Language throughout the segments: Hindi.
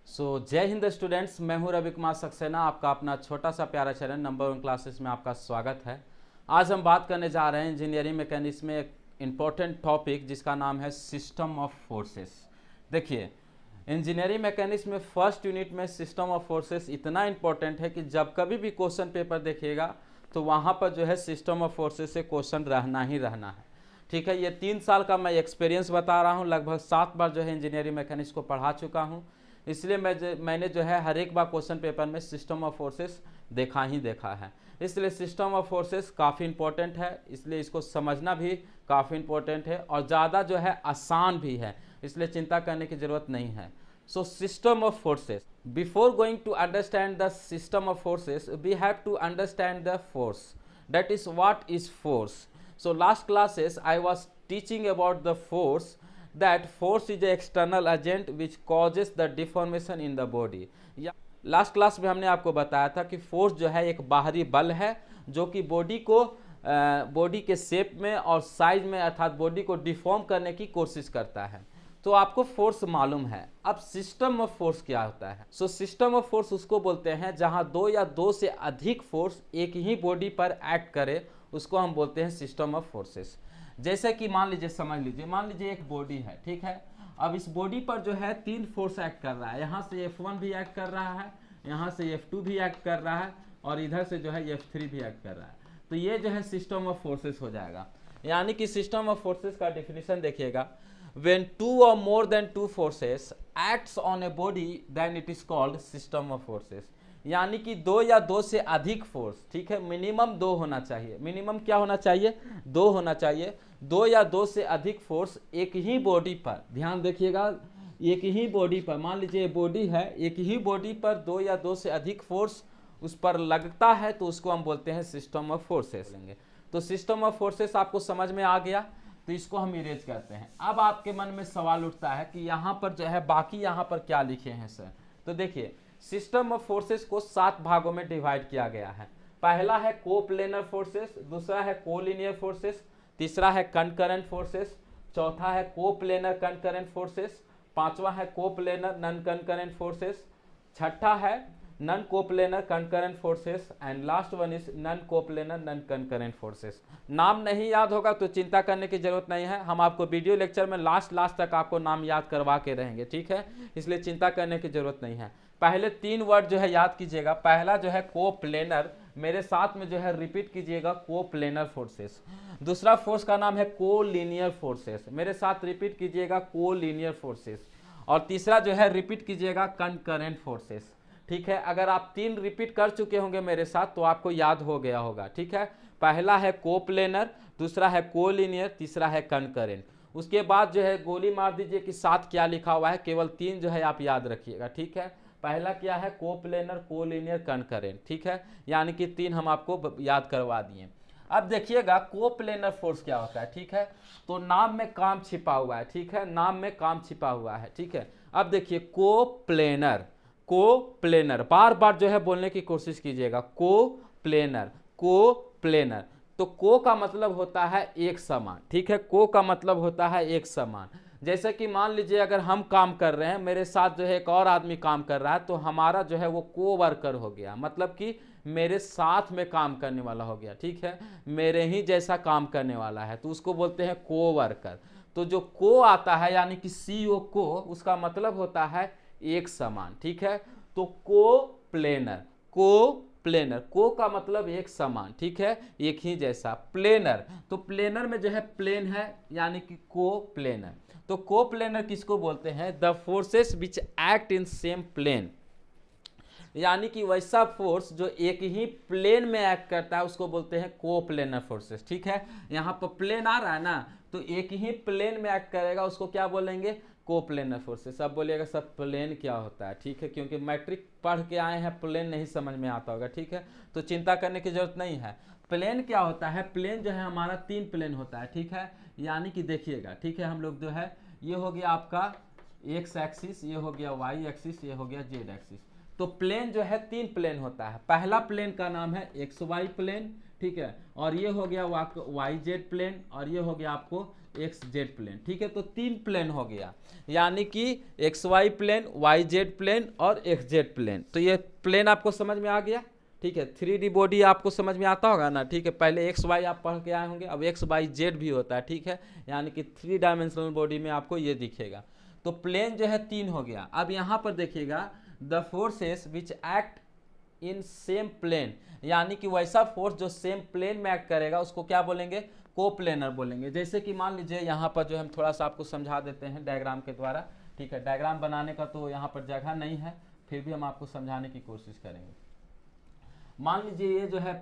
जय हिंद स्टूडेंट्स, मैं हूं रवि कुमार सक्सेना। आपका अपना छोटा सा प्यारा चैनल नंबर 1 क्लासेस में आपका स्वागत है। आज हम बात करने जा रहे हैं इंजीनियरिंग मैकेनिक्स में एक इम्पॉर्टेंट टॉपिक जिसका नाम है सिस्टम ऑफ फोर्सेस। देखिए, इंजीनियरिंग मैकेनिक्स में फर्स्ट यूनिट में सिस्टम ऑफ फोर्सेस इतना इंपॉर्टेंट है कि जब कभी भी क्वेश्चन पेपर देखिएगा तो वहाँ पर जो है सिस्टम ऑफ फोर्सेस से क्वेश्चन रहना ही रहना है। ठीक है, ये 3 साल का मैं एक्सपीरियंस बता रहा हूँ। लगभग 7 बार जो है इंजीनियरिंग मैकेनिक्स को पढ़ा चुका हूँ, इसलिए मैंने जो है हर एक बार क्वेश्चन पेपर में सिस्टम ऑफ फोर्सेस देखा ही देखा है। इसलिए सिस्टम ऑफ फोर्सेस काफ़ी इंपॉर्टेंट है, इसलिए इसको समझना भी काफ़ी इंपॉर्टेंट है और ज़्यादा जो है आसान भी है, इसलिए चिंता करने की ज़रूरत नहीं है। So system of forces, before going to understand the system of forces we have to understand the force, that is what is force. So last classes I was teaching about the force, that force is a external agent which causes the deformation in the body। या लास्ट क्लास में हमने आपको बताया था कि फोर्स जो है एक बाहरी बल है जो कि बॉडी के शेप में और साइज में अर्थात बॉडी को डिफॉर्म करने की कोशिश करता है। तो आपको फोर्स मालूम है। अब सिस्टम ऑफ फोर्स क्या होता है? सिस्टम ऑफ फोर्स उसको बोलते हैं जहां दो या दो से अधिक फोर्स एक ही बॉडी पर एक्ट करे, उसको हम बोलते हैं सिस्टम ऑफ फोर्सेस। जैसे कि मान लीजिए, समझ लीजिए, मान लीजिए एक बॉडी है, ठीक है। अब इस बॉडी पर जो है 3 फोर्स एक्ट कर रहा है। यहाँ से F1 भी एक्ट कर रहा है, यहाँ से F2 भी एक्ट कर रहा है और इधर से जो है F3 भी एक्ट कर रहा है। तो ये जो है सिस्टम ऑफ फोर्सेस हो जाएगा। यानी कि सिस्टम ऑफ फोर्सेस का डिफिनीशन देखिएगा, when 2 or more than 2 forces acts on a body then it is called system of forces। यानी कि 2 या 2 से अधिक फोर्स, ठीक है, मिनिमम 2 होना चाहिए। मिनिमम क्या होना चाहिए? 2 होना चाहिए। 2 या 2 से अधिक फोर्स एक ही बॉडी पर, ध्यान देखिएगा, एक ही बॉडी पर, मान लीजिए बॉडी है, एक ही बॉडी पर 2 या 2 से अधिक फोर्स उस पर लगता है तो उसको हम बोलते हैं सिस्टम ऑफ फोर्सेस लेंगे। तो सिस्टम ऑफ फोर्सेस आपको समझ में आ गया, तो इसको हम इरेज करते हैं। अब आपके मन में सवाल उठता है कि यहाँ पर जो है बाकी यहाँ पर क्या लिखे हैं सर? तो देखिए, सिस्टम ऑफ फोर्सेस को 7 भागों में डिवाइड किया गया है। पहला है कोप्लेनर फोर्सेस, दूसरा है कोलिनियर फोर्सेस, तीसरा है कंकरेंट फोर्सेस, चौथा है कोप्लेनर कंकरेंट फोर्सेस, पांचवा है कोप्लेनर नॉन कंकरेंट फोर्सेस, छठा है non coplanar concurrent forces and last one is non coplanar non concurrent forces. नाम नहीं याद होगा तो चिंता करने की जरूरत नहीं है, हम आपको वीडियो लेक्चर में लास्ट तक आपको नाम याद करवा के रहेंगे, ठीक है, इसलिए चिंता करने की जरूरत नहीं है। पहले 3 वर्ड जो है याद कीजिएगा। पहला जो है कोप्लेनर, मेरे साथ में जो है रिपीट कीजिएगा, कोप्लेनर फोर्सेस। दूसरा फोर्स का नाम है कोलिनियर फोर्सेस, मेरे साथ रिपीट कीजिएगा, कोलिनियर फोर्सेस। और तीसरा जो है रिपीट कीजिएगा, कंकरेंट फोर्सेस। ठीक है, अगर आप 3 रिपीट कर चुके होंगे मेरे साथ तो आपको याद हो गया होगा, ठीक है। पहला है कोप्लेनर, दूसरा है कोलिनियर, तीसरा है कंकरेंट। उसके बाद जो है गोली मार दीजिए कि साथ क्या लिखा हुआ है, केवल 3 जो है आप याद रखिएगा, ठीक है। पहला क्या है? कोप्लेनर, कोलिनियर, कंकरेंट, ठीक है, यानी कि 3 हम आपको याद करवा दिए। अब देखिएगा कोप्लेनर फोर्स क्या होता है, ठीक है। तो नाम में काम छिपा हुआ है, ठीक है, नाम में काम छिपा हुआ है, ठीक है। अब देखिए कोप्लेनर, कोप्लेनर बार बार जो है बोलने की कोशिश कीजिएगा, कोप्लेनर, कोप्लेनर। तो को का मतलब होता है एक समान, ठीक है, को का मतलब होता है एक समान। जैसे कि मान लीजिए अगर हम काम कर रहे हैं, मेरे साथ जो है एक और आदमी काम कर रहा है, तो हमारा जो है वो को वर्कर हो गया, मतलब कि मेरे साथ में काम करने वाला हो गया, ठीक है, मेरे ही जैसा काम करने वाला है, तो उसको बोलते हैं को वर्कर। तो जो को आता है यानी कि CO को, उसका मतलब होता है एक समान, ठीक है। तो को प्लेनर, को प्लेनर, को का मतलब एक समान, ठीक है, एक ही जैसा। प्लेनर, तो प्लेनर में जो है प्लेन है यानी कि को प्लेनर। तो को प्लेनर किसको बोलते हैं? The forces which act in same plane, यानी कि वैसा फोर्स जो एक ही प्लेन में एक्ट करता है उसको बोलते हैं कोप्लेनर फोर्सेस, ठीक है। यहाँ पर प्लेन आ रहा है ना, तो एक ही प्लेन में एक्ट करेगा, उसको क्या बोलेंगे? Coplanar forces. सब बोलिएगा सर प्लेन क्या होता है, ठीक है, क्योंकि मैट्रिक पढ़ के आए हैं, प्लेन नहीं समझ में आता होगा, ठीक है, तो चिंता करने की जरूरत नहीं है। प्लेन क्या होता है? प्लेन जो है हमारा 3 प्लेन होता है, ठीक है, यानी कि देखिएगा, ठीक है, हम लोग जो है ये हो गया आपका एक्स एक्सिस, ये हो गया वाई एक्सिस, ये हो गया जेड एक्सिस। तो प्लेन जो है 3 प्लेन होता है। पहला प्लेन का नाम है एक्स वाई प्लेन, ठीक है, और ये हो गया वाई जेड प्लेन, और ये हो गया आपको एक्स जेड प्लेन, ठीक है। तो 3 प्लेन हो गया, यानी कि X Y plane, Y Z plane और एक्स जेड प्लेन। तो ये प्लेन आपको समझ में आ गया, ठीक है। 3D बॉडी आपको समझ में आता होगा ना, ठीक है। पहले एक्स वाई आप पढ़ के आए होंगे, अब एक्स वाई जेड भी होता है, ठीक है। यानी कि 3 डायमेंशनल बॉडी में आपको ये दिखेगा। तो प्लेन जो है 3 हो गया। अब यहाँ पर देखिएगा, the forces which act in same plane, यानी कि वैसा फोर्स जो सेम प्लेन में एक्ट करेगा उसको क्या बोलेंगे, कोप्लेनर बोलेंगे। जैसे कि मान लीजिए यहाँ पर जो हम थोड़ा सा आपको समझा देते हैं डायग्राम के द्वारा, ठीक है। डायग्राम बनाने का तो यहाँ पर जगह नहीं है, फिर भी हम आपको समझाने की कोशिश करेंगे। मान लीजिए ये जो है,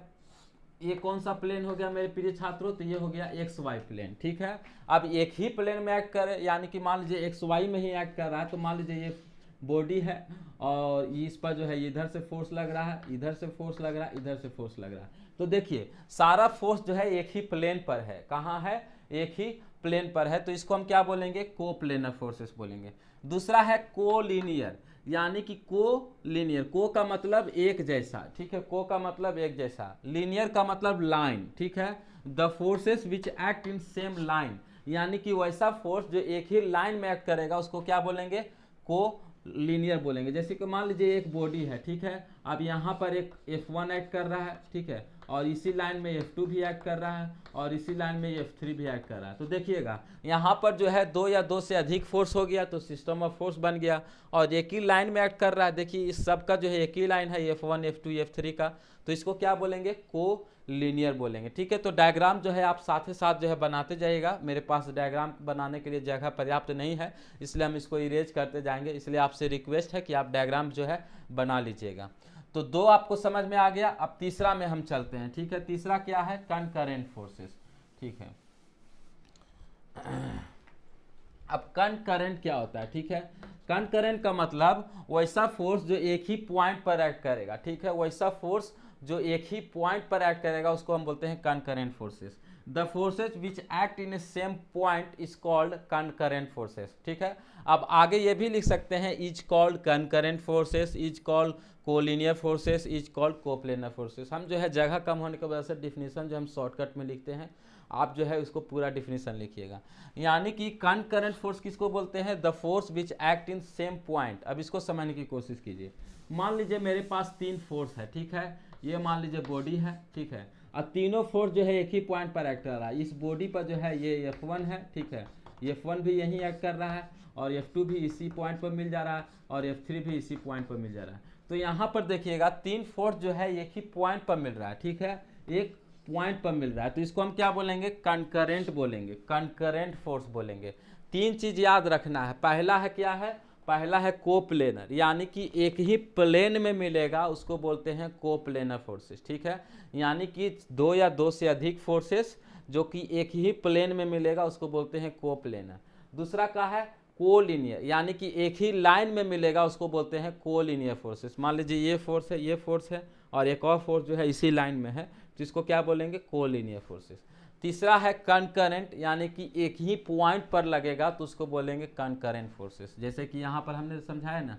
ये कौन सा प्लेन हो गया मेरे प्रिय छात्रों, तो ये हो गया एक्स वाई प्लेन, ठीक है। अब एक ही प्लेन में एक्ट करे, यानी कि मान लीजिए एक्स वाई में ही एक्ट कर रहा है, तो मान लीजिए ये बॉडी है और इस पर जो है इधर से फोर्स लग रहा है, इधर से फोर्स लग रहा है, इधर से फोर्स लग रहा है। तो देखिए सारा फोर्स जो है एक ही प्लेन पर है। कहाँ है, एक ही प्लेन पर है। तो इसको हम क्या बोलेंगे, कोप्लेनर फोर्सेस बोलेंगे। दूसरा है कोलिनियर, यानी कि कोलिनियर, को का मतलब एक जैसा, ठीक है। को का मतलब एक जैसा, लीनियर का मतलब लाइन, ठीक है। The forces which act in same line, यानी कि वैसा फोर्स जो एक ही लाइन में एक्ट करेगा उसको क्या बोलेंगे, को लीनियर बोलेंगे। जैसे कि मान लीजिए एक बॉडी है, ठीक है। अब यहाँ पर एक F1 एक्ट कर रहा है, ठीक है, और इसी लाइन में F2 भी एक्ट कर रहा है और इसी लाइन में F3 भी एक्ट कर रहा है। तो देखिएगा यहाँ पर जो है 2 या 2 से अधिक फोर्स हो गया तो सिस्टम ऑफ फोर्स बन गया, और एक ही लाइन में एक्ट कर रहा है। देखिए इस सब का जो है एक ही लाइन है, F1 F2 F3 का, तो इसको क्या बोलेंगे, को लीनियर बोलेंगे, ठीक है। तो डायग्राम जो है आप साथ ही साथ जो है बनाते जाइएगा। मेरे पास डायग्राम बनाने के लिए जगह पर्याप्त नहीं है, इसलिए हम इसको इरेज करते जाएंगे। इसलिए आपसे रिक्वेस्ट है कि आप डायग्राम जो है बना लीजिएगा। तो 2 आपको समझ में आ गया। अब तीसरा में हम चलते हैं, ठीक है। तीसरा क्या है, कंकरेंट फोर्सेस, ठीक है। अब कंकरेंट क्या होता है, ठीक है। कंकरेंट का मतलब वैसा फोर्स जो एक ही पॉइंट पर एक्ट करेगा, ठीक है। वैसा फोर्स जो एक ही पॉइंट पर एक्ट करेगा उसको हम बोलते हैं concurrent forces. The forces which act in A same point is called concurrent forces, ठीक है। अब आगे ये भी लिख सकते हैं, is called concurrent forces, is called collinear forces, is called coplanar forces. हम जो है जगह कम होने की वजह से डिफिनीशन जो हम शॉर्टकट में लिखते हैं, आप जो है उसको पूरा डिफिनीशन लिखिएगा। यानी कि कंकरेंट फोर्स किसको बोलते हैं, the force which act in same point. अब इसको समझने की कोशिश कीजिए। मान लीजिए मेरे पास 3 फोर्स है, ठीक है। ये मान लीजिए बॉडी है, ठीक है। और तीनों फोर्स जो है एक ही पॉइंट पर एक्ट कर रहा है। इस बॉडी पर जो है ये F1 है, ठीक है। F1 भी यही एक्ट कर रहा है और F2 भी इसी पॉइंट पर मिल जा रहा है और F3 भी इसी पॉइंट पर मिल जा रहा है। तो यहाँ पर देखिएगा 3 फोर्स जो है एक ही पॉइंट पर मिल रहा है, ठीक है। एक पॉइंट पर मिल रहा है, तो इसको हम क्या बोलेंगे, कंकरेंट बोलेंगे, कंकरेंट फोर्स बोलेंगे। 3 चीज याद रखना है। पहला है क्या है, पहला है कोप्लेनर, यानी कि एक ही प्लेन में मिलेगा उसको बोलते हैं कोप्लेनर फोर्सेस, ठीक है। यानी कि 2 या 2 से अधिक फोर्सेस जो कि एक ही प्लेन में मिलेगा उसको बोलते हैं कोप्लेनर। दूसरा क्या है, कोलिनियर, यानी कि एक ही लाइन में मिलेगा उसको बोलते हैं कोलिनियर फोर्सेस। मान लीजिए ये फोर्स है, ये फोर्स है और एक और फोर्स जो है इसी लाइन में है, तो इसको क्या बोलेंगे, कोलिनियर फोर्सेस। तीसरा है कंकरेंट, यानी कि एक ही पॉइंट पर लगेगा तो उसको बोलेंगे कंकरेंट फोर्सेस। जैसे कि यहाँ पर हमने समझाया ना,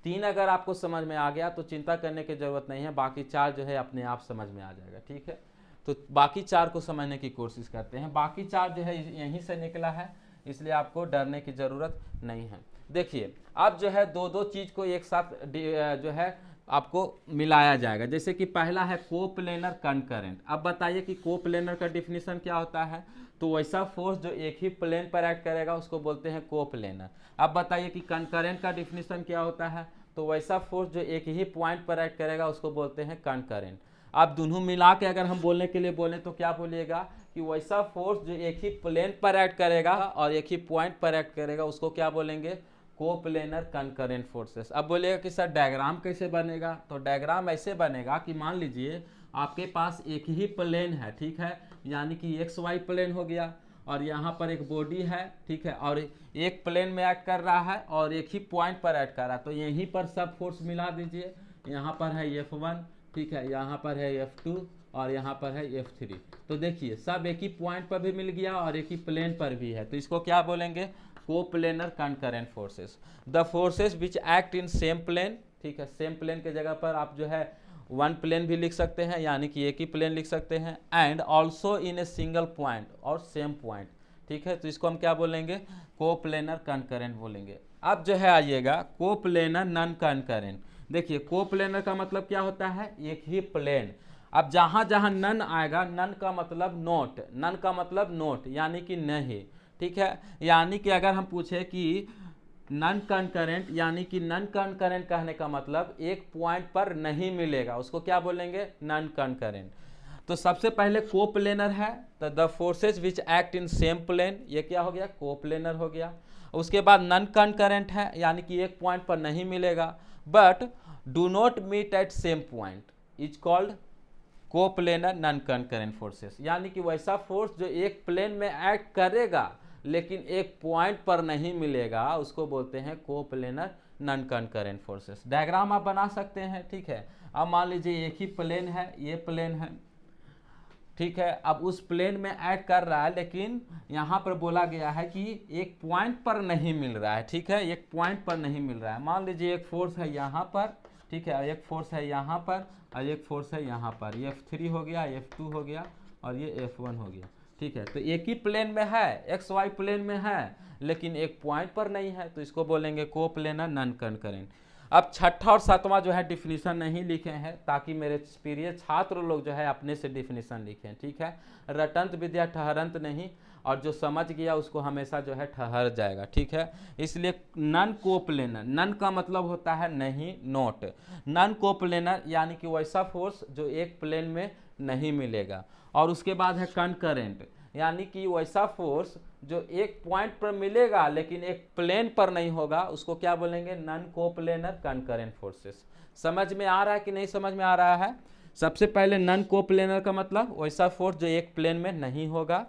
3 अगर आपको समझ में आ गया तो चिंता करने की जरूरत नहीं है, बाकी 4 जो है अपने आप समझ में आ जाएगा, ठीक है। तो बाकी 4 को समझने की कोशिश करते हैं। बाकी 4 जो है यहीं से निकला है, इसलिए आपको डरने की जरूरत नहीं है। देखिए अब जो है 2-2 चीज को एक साथ जो है आपको मिलाया जाएगा। जैसे कि पहला है कोप्लेनर कंकरेंट। अब बताइए कि कोप्लेनर का डिफिनीशन क्या होता है, तो वैसा फोर्स जो एक ही प्लेन पर एक्ट करेगा उसको बोलते हैं कोप्लेनर। अब बताइए कि कंकरेंट का डिफिनीशन क्या होता है, तो वैसा फोर्स जो एक ही पॉइंट पर एक्ट करेगा उसको बोलते हैं कंकरेंट। अब दोनों मिला के अगर हम बोलने के लिए बोलें तो क्या बोलिएगा कि वैसा फोर्स जो एक ही प्लेन पर एक्ट करेगा और एक ही पॉइंट पर एक्ट करेगा उसको क्या बोलेंगे, कोप्लेनर कंकरेंट फोर्सेस। अब बोलिएगा कि सर डायग्राम कैसे बनेगा, तो डायग्राम ऐसे बनेगा कि मान लीजिए आपके पास एक ही प्लेन है, ठीक है। यानी कि XY प्लेन हो गया और यहाँ पर एक बॉडी है, ठीक है, और एक प्लेन में एक्ट कर रहा है और एक ही पॉइंट पर एक्ट कर रहा है। तो यहीं पर सब फोर्स मिला दीजिए। यहाँ पर है F1, ठीक है, यहाँ पर है F2 और यहाँ पर है F3। तो देखिए सब एक ही पॉइंट पर भी मिल गया और एक ही प्लेन पर भी है, तो इसको क्या बोलेंगे, coplanar concurrent forces. The forces which act in same plane, ठीक है। सेम प्लेन के जगह पर आप जो है 1 प्लेन भी लिख सकते हैं, यानी कि एक ही प्लेन लिख सकते हैं। And also in a single point और सेम पॉइंट, ठीक है, तो इसको हम क्या बोलेंगे, कोप्लेनर कनकरेंट बोलेंगे। अब जो है आइएगा कोप्लेनर नॉन कनकरेंट। देखिए कोप्लेनर का मतलब क्या होता है, एक ही प्लेन। अब जहाँ जहाँ नन आएगा, नन का मतलब नोट, नन का मतलब नोट यानी कि नहीं, ठीक है। यानी कि अगर हम पूछे कि नन कनकरेंट, यानी कि नन कनकरेंट कहने का मतलब एक पॉइंट पर नहीं मिलेगा, उसको क्या बोलेंगे, नन कनकरेंट। तो सबसे पहले कोप्लेनर है, तो the forces which act in same plane, ये क्या हो गया, कोप्लेनर हो गया। उसके बाद नन कनकरेंट है, यानी कि एक पॉइंट पर नहीं मिलेगा, but do not meet at same point, is called coplanar non concurrent forces. यानी कि वैसा फोर्स जो एक प्लेन में एक्ट करेगा लेकिन एक पॉइंट पर नहीं मिलेगा, उसको बोलते हैं coplanar non concurrent forces. Diagram आप बना सकते हैं, ठीक है। अब मान लीजिए एक ही प्लेन है, ये प्लेन है, ठीक है। अब उस प्लेन में एक्ट कर रहा है, लेकिन यहाँ पर बोला गया है कि एक पॉइंट पर नहीं मिल रहा है, ठीक है, एक पॉइंट पर नहीं मिल रहा है। मान लीजिए एक फोर्स है यहाँ पर, ठीक है, एक फोर्स है यहाँ पर और एक फोर्स है यहाँ पर, ये F3 हो गया, F2 हो गया और ये F1 हो गया, ठीक है। तो एक ही प्लेन में है, XY प्लेन में है, लेकिन एक पॉइंट पर नहीं है, तो इसको बोलेंगे कोप्लेनर नॉन कनकरेंट। अब छठा और सातवां जो है डिफिनीशन नहीं लिखे हैं, ताकि मेरे प्रिय छात्र लोग जो है अपने से डिफिनीशन लिखें, ठीक है। रटंत विद्या ठहरंत नहीं, और जो समझ गया उसको हमेशा जो है ठहर जाएगा, ठीक है। इसलिए नन कोप्लेनर, नन का मतलब होता है नहीं, नोट। नन कोप्लेनर यानी कि वैसा फोर्स जो एक प्लेन में नहीं मिलेगा। और उसके बाद है कनकरेंट, यानी कि वैसा फोर्स जो एक पॉइंट पर मिलेगा लेकिन एक प्लेन पर नहीं होगा, उसको क्या बोलेंगे, नॉन कोप्लेनर कनकरेंट फोर्सेस। समझ में आ रहा है कि नहीं समझ में आ रहा है। सबसे पहले नॉन कोप्लेनर का मतलब वैसा फोर्स जो एक प्लेन में नहीं होगा,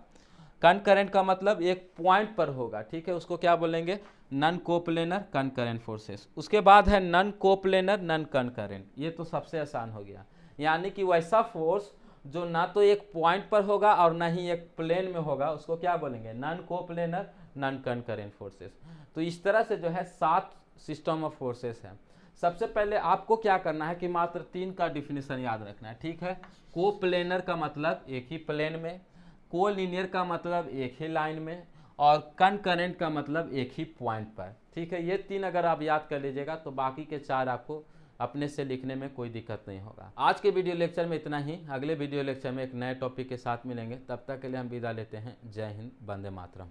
कनकरेंट का मतलब एक पॉइंट पर होगा, ठीक है, उसको क्या बोलेंगे, नॉन कोप्लेनर कनकरेंट फोर्सेस। उसके बाद है नॉन कोप्लेनर नॉन कनकरेंट, ये तो सबसे आसान हो गया। यानी कि वैसा फोर्स जो ना तो एक पॉइंट पर होगा और ना ही एक प्लेन में होगा, उसको क्या बोलेंगे, non coplanar non concurrent forces. तो इस तरह से जो है 7 सिस्टम ऑफ फोर्सेस हैं। सबसे पहले आपको क्या करना है कि मात्र 3 का डिफिनीशन याद रखना है, ठीक है। कोप्लेनर का मतलब एक ही प्लेन में, कोलिनियर का मतलब एक ही लाइन में, और कनकरेंट का मतलब एक ही पॉइंट पर, ठीक है। ये 3 अगर आप याद कर लीजिएगा तो बाकी के 4 आपको अपने से लिखने में कोई दिक्कत नहीं होगा। आज के वीडियो लेक्चर में इतना ही, अगले वीडियो लेक्चर में एक नए टॉपिक के साथ मिलेंगे, तब तक के लिए हम विदा लेते हैं। जय हिंद, वंदे मातरम।